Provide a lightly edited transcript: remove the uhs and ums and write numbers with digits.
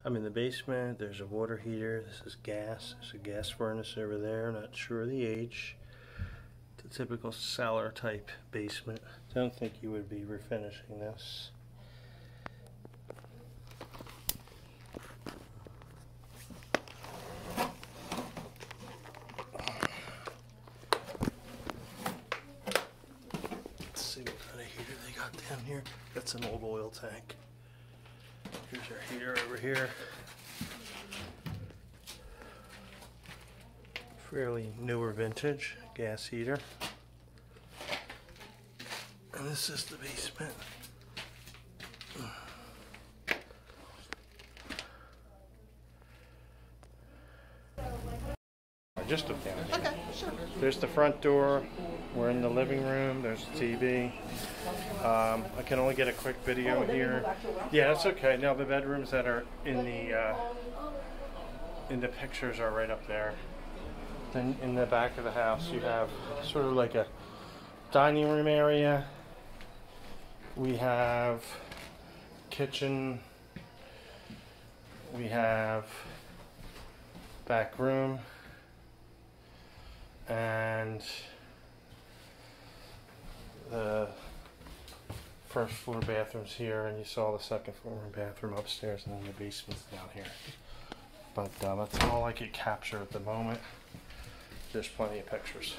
I'm in the basement. There's a water heater. This is gas. There's a gas furnace over there. Not sure the age. It's a typical cellar type basement. Don't think you would be refinishing this. Let's see what kind of heater they got down here. That's an old oil tank. Here's our heater over here. Fairly newer vintage gas heater. And this is the basement. Just look down here. Okay, sure. There's the front door. We're in the living room. There's the TV. I can only get a quick video here. Yeah, that's okay. Now the bedrooms that are in the pictures are right up there. Then in the back of the house, you have sort of like a dining room area. We have kitchen. We have back room. And the first floor bathroom's here, and you saw the second floor bathroom upstairs, and then the basement's down here. But that's all I could capture at the moment. There's plenty of pictures.